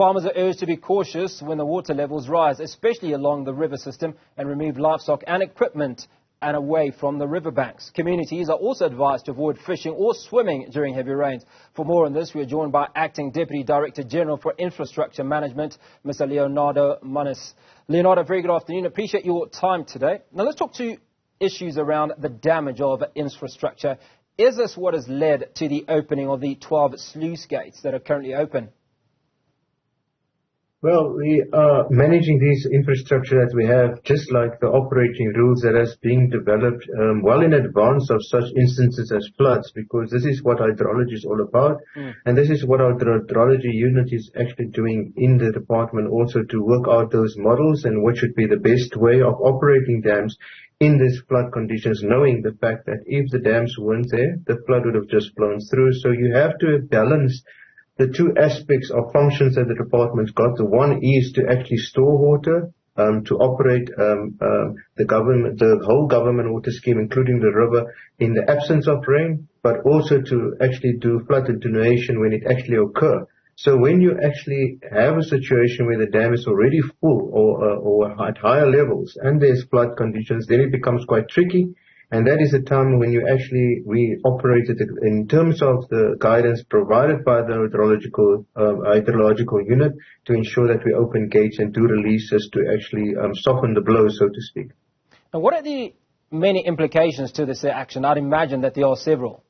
farmers are urged to be cautious when the water levels rise, especially along the river system, and remove livestock and equipment and away from the riverbanks. Communities are also advised to avoid fishing or swimming during heavy rains. For more on this, we are joined by Acting Deputy Director General for Infrastructure Management, Mr. Leonardo Manus. Leonardo, very good afternoon. Appreciate your time today. Now let's talk to issues around the damage of infrastructure. Is this what has led to the opening of the 12 sluice gates that are currently open? Well, we are managing these infrastructure that we have, just like the operating rules that has been developed well in advance of such instances as floods, because this is what hydrology is all about. And this is what our hydrology unit is actually doing in the department, also to work out those models and what should be the best way of operating dams in these flood conditions, knowing the fact that if the dams weren't there, the flood would have just flown through. So you have to balance the two aspects of functions that the department's got. The one is to actually store water, to operate the whole government water scheme, including the river, in the absence of rain, but also to actually do flood attenuation when it actually occurs. So when you actually have a situation where the dam is already full or at higher levels and there's flood conditions, then it becomes quite tricky. And that is the time when we operated in terms of the guidance provided by the hydrological unit to ensure that we open gates and do releases to actually soften the blow, so to speak. And what are the many implications to this action? I'd imagine that there are several.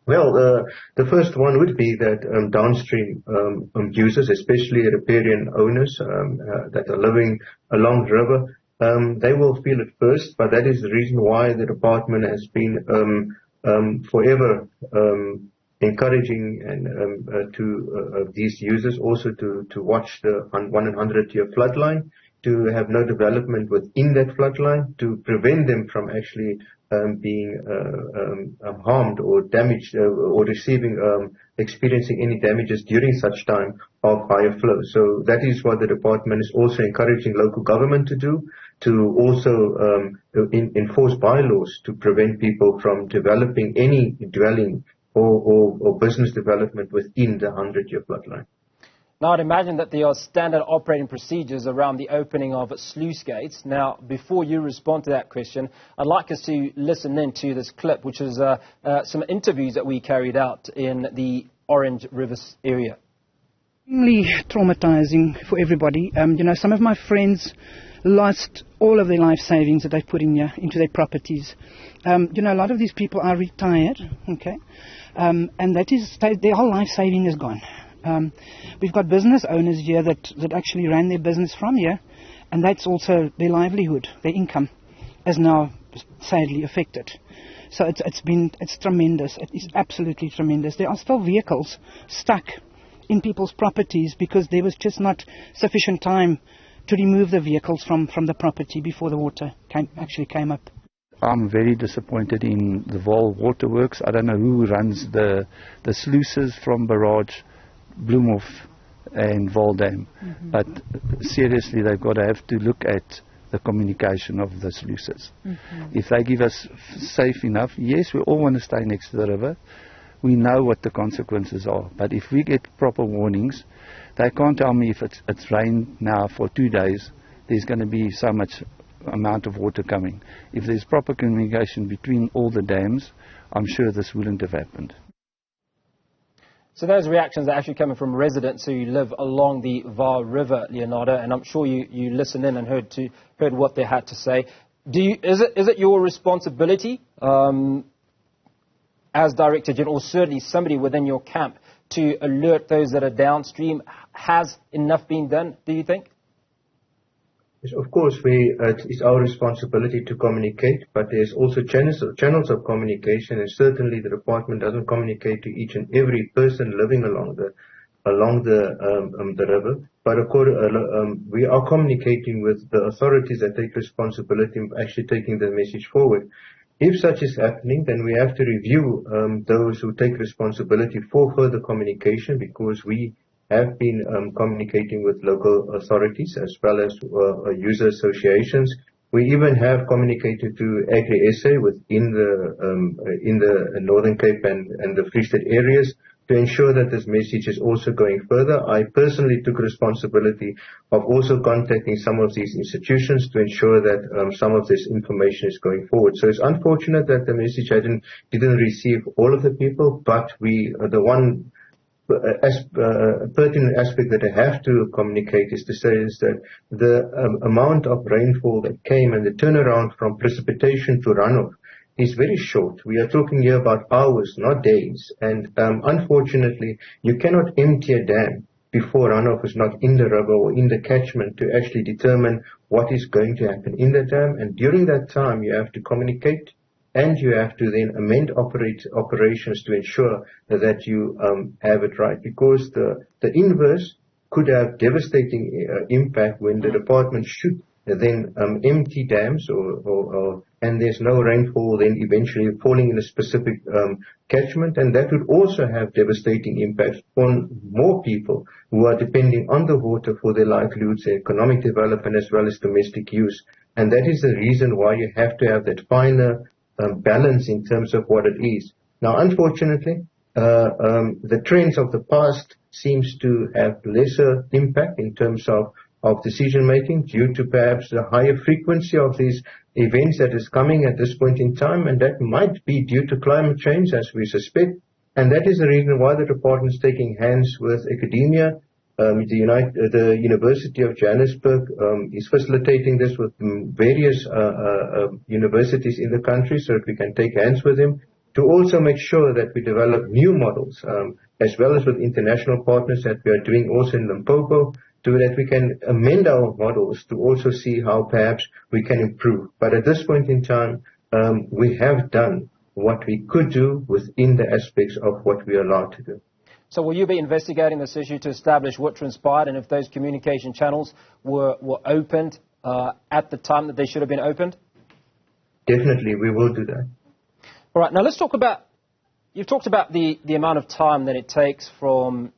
Well, the first one would be that downstream users, especially riparian owners that are living along the river, they will feel it first, but that is the reason why the department has been forever encouraging and to these users also to watch the 100-year floodline, to have no development within that floodline, to prevent them from actually being harmed or damaged or experiencing any damages during such time of higher flow. So that is what the department is also encouraging local government to do, to also enforce bylaws to prevent people from developing any dwelling or business development within the 100-year floodline. Now, I'd imagine that there are standard operating procedures around the opening of sluice gates. Now, before you respond to that question, I'd like us to listen in to this clip, which is some interviews that we carried out in the Orange River area. Extremely traumatizing for everybody. Some of my friends lost all of their life savings that they put in here into their properties. A lot of these people are retired, okay, and that is their whole life saving is gone. We've got business owners here that actually ran their business from here, and that's also their livelihood, their income is now sadly affected. So it's tremendous. It is absolutely tremendous. There are still vehicles stuck in people's properties because there was just not sufficient time to remove the vehicles from the property before the water actually came up. I'm very disappointed in the Vaal Waterworks. I don't know who runs the sluices from Barrage, Bloemhof and Vaal Dam, but seriously they've got to have to look at the communication of the sluices. If they give us safe enough, yes, we all want to stay next to the river, we know what the consequences are, but if we get proper warnings, they can't tell me if it's rained now for 2 days, there's going to be so much amount of water coming. If there's proper communication between all the dams, I'm sure this wouldn't have happened. So those reactions are actually coming from residents who live along the Vaal River, Leonardo, and I'm sure you listened in and heard what they had to say. Is it your responsibility as Director General, or certainly somebody within your camp, to alert those that are downstream? Has enough been done, do you think? Yes, of course, it's our responsibility to communicate, but there's also channels of communication, and certainly the department doesn't communicate to each and every person living along the river. But of course, we are communicating with the authorities that take responsibility in actually taking the message forward. If such is happening, then we have to review those who take responsibility for further communication, because we have been communicating with local authorities as well as user associations. We even have communicated to Agri-SA within the Northern Cape and the Free State areas to ensure that this message is also going further. I personally took responsibility of also contacting some of these institutions to ensure that some of this information is going forward. So it's unfortunate that the message didn't receive all of the people, but the one pertinent aspect that I have to communicate is that the amount of rainfall that came and the turnaround from precipitation to runoff is very short. We are talking here about hours, not days. And unfortunately, you cannot empty a dam before runoff is not in the river or in the catchment to actually determine what is going to happen in the dam. And during that time, you have to communicate and you have to then amend operations to ensure that you have it right. Because the inverse could have devastating impact when the department should then empty dams and there's no rainfall then eventually falling in a specific catchment, and that would also have devastating impacts on more people who are depending on the water for their livelihoods, their economic development as well as domestic use. And that is the reason why you have to have that finer balance in terms of what it is. Now, unfortunately, the trends of the past seems to have lesser impact in terms of decision making due to perhaps the higher frequency of these events that is coming at this point in time, and that might be due to climate change as we suspect, and that is the reason why the department is taking hands with academia. The University of Johannesburg is facilitating this with various universities in the country so that we can take hands with them to also make sure that we develop new models as well as with international partners that we are doing also in Limpopo, so that we can amend our models to also see how perhaps we can improve. But at this point in time, we have done what we could do within the aspects of what we are allowed to do. So will you be investigating this issue to establish what transpired and if those communication channels were opened at the time that they should have been opened? Definitely, we will do that. All right, now let's talk about, you've talked about the amount of time that it takes from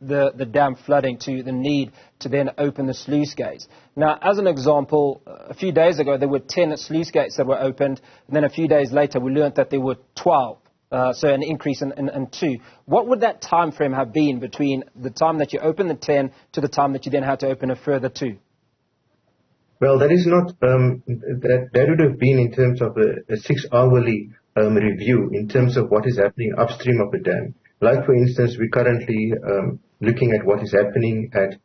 the dam flooding to the need to then open the sluice gates. Now, as an example, a few days ago there were 10 sluice gates that were opened, and then a few days later we learned that there were 12, so an increase in 2. What would that time frame have been between the time that you opened the 10 to the time that you then had to open a further 2? Well, that is not, that would have been in terms of a 6-hourly review in terms of what is happening upstream of the dam. Like, for instance, we're currently looking at what is happening at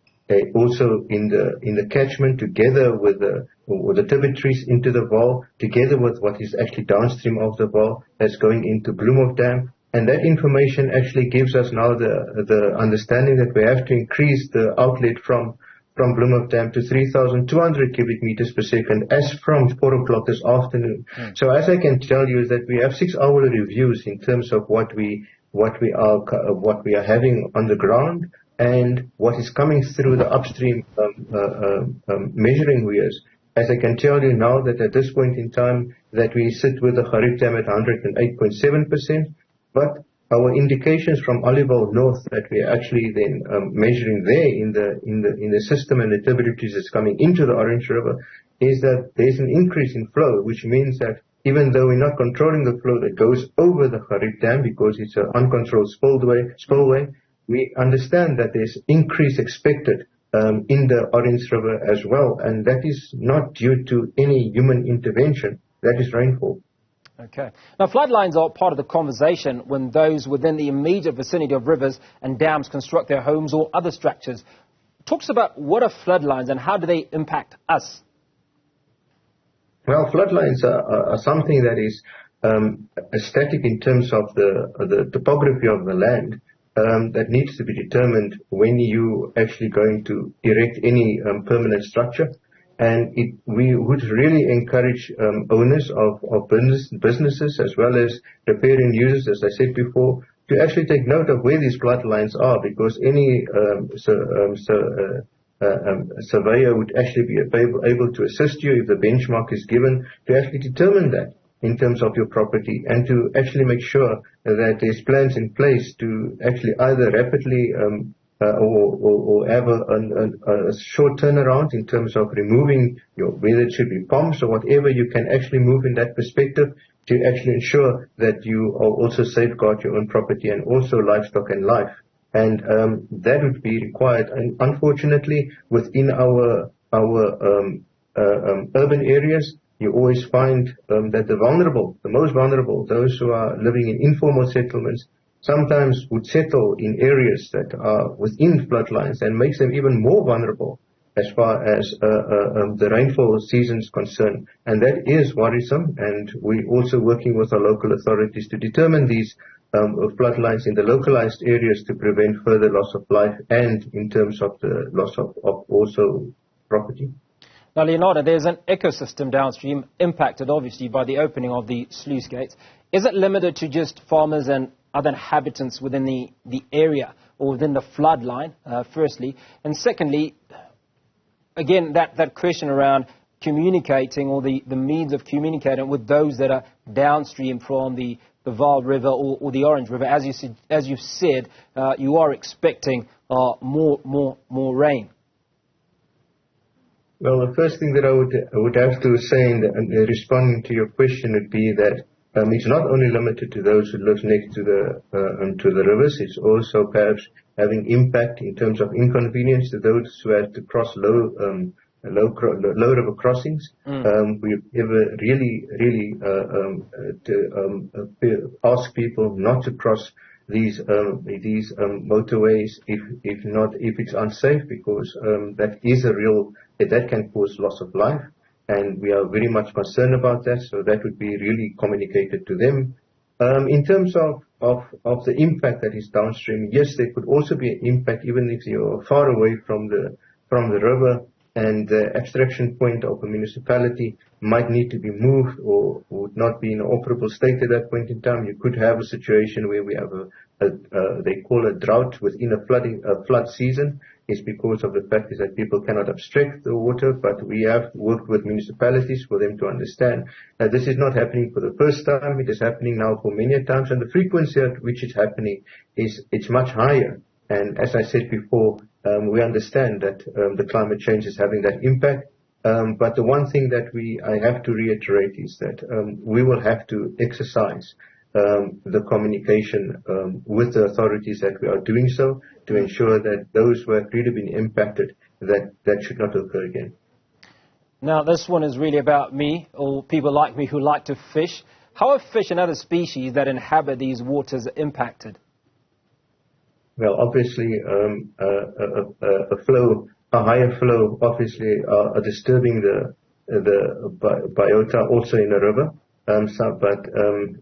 also in the catchment together with the tributaries into the Vaal, together with what is actually downstream of the Vaal that's going into Bloemhof Dam. And that information actually gives us now the understanding that we have to increase the outlet from Bloemhof Dam to 3,200 cubic meters per second as from 4 o'clock this afternoon. So as I can tell you is that we have 6-hourly reviews in terms of what we are having on the ground and what is coming through the upstream measuring weirs. As I can tell you now that at this point in time that we sit with the Gerrit dam at 108.7%, but our indications from Olivehall North that we are actually then measuring there in the system and the tributaries that's coming into the Orange River is that there's an increase in flow, which means that even though we're not controlling the flow that goes over the Gerrit dam because it's an uncontrolled spillway, we understand that there's increase expected in the Orange River as well, and that is not due to any human intervention. That is rainfall. Okay. Now, floodlines are part of the conversation when those within the immediate vicinity of rivers and dams construct their homes or other structures. Talks about what are floodlines and how do they impact us? Well, floodlines are something that is static in terms of the topography of the land that needs to be determined when you actually going to erect any permanent structure. And we would really encourage owners of businesses as well as riparian users, as I said before, to actually take note of where these floodlines are, because any surveyor would actually be able to assist you if the benchmark is given to actually determine that in terms of your property and to actually make sure that there's plans in place to actually either rapidly or have a short turnaround in terms of removing whether it should be pumps or whatever you can actually move in that perspective to actually ensure that you also safeguard your own property and also livestock and life. And that would be required. And unfortunately, within our urban areas, you always find that the most vulnerable, those who are living in informal settlements, sometimes would settle in areas that are within floodlines and makes them even more vulnerable as far as the rainfall season is concerned. And that is worrisome, and we're also working with our local authorities to determine these floodlines in the localized areas to prevent further loss of life and in terms of the loss of also property. Now, Leonardo, there's an ecosystem downstream impacted, obviously, by the opening of the sluice gates. Is it limited to just farmers and other inhabitants within the area or within the flood line, firstly? And secondly, again, that question around communicating or the means of communicating with those that are downstream from the Vaal River or the Orange River. As you've said, you are expecting more rain. Well, the first thing that I would have to say in responding to your question would be that it's not only limited to those who live next to the rivers. It's also perhaps having impact in terms of inconvenience to those who have to cross low river crossings. We've ever really ask people not to cross these motorways if it's unsafe, because that can cause loss of life, and we are very much concerned about that. So that would be really communicated to them. In terms of the impact that is downstream, yes, there could also be an impact even if you're far away from the river, and the abstraction point of a municipality might need to be moved or would not be in an operable state at that point in time. You could have a situation where we have they call a drought within a flood season. It's because of the fact is that people cannot abstract the water, but we have worked with municipalities for them to understand that this is not happening for the first time. It is happening now for many times, and the frequency at which it's happening it's much higher. And as I said before, we understand that the climate change is having that impact. But the one thing that I have to reiterate is that we will have to exercise the communication with the authorities that we are doing so to ensure that those who have really been impacted, that should not occur again. Now, this one is really about me, or people like me who like to fish. How are fish and other species that inhabit these waters impacted? Well, obviously, a higher flow, obviously, are disturbing the biota also in the river. But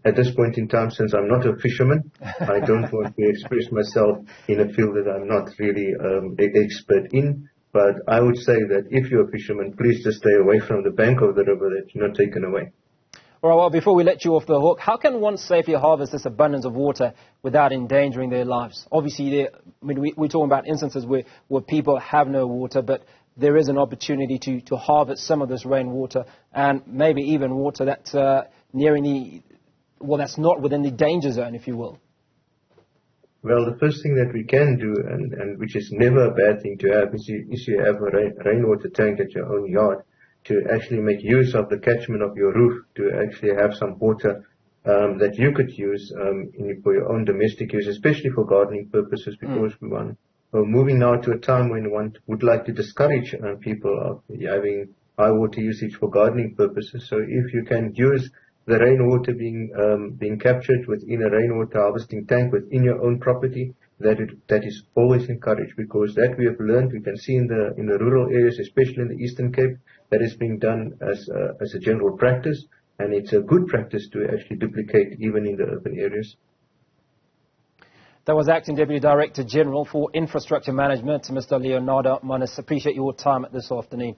at this point in time, since I'm not a fisherman, I don't want to express myself in a field that I'm not really expert in. But I would say that if you're a fisherman, please just stay away from the bank of the river, that you're not taken away. All right, well, before we let you off the hook, how can one safely harvest this abundance of water without endangering their lives? Obviously, we're talking about instances where people have no water, but there is an opportunity to harvest some of this rainwater and maybe even water that's that's not within the danger zone, if you will. Well, the first thing that we can do, and which is never a bad thing to have, is you have a rainwater tank at your own yard, to actually make use of the catchment of your roof, to actually have some water that you could use for your own domestic use, especially for gardening purposes, because we're moving now to a time when one would like to discourage people of having high water usage for gardening purposes. So if you can use the rainwater being captured within a rainwater harvesting tank within your own property, that is always encouraged, because that we have learned, we can see in the rural areas, especially in the Eastern Cape, that is being done as a general practice, and it's a good practice to actually duplicate even in the urban areas. That was Acting Deputy Director General for Infrastructure Management, Mr. Leonardo Manus. Appreciate your time this afternoon.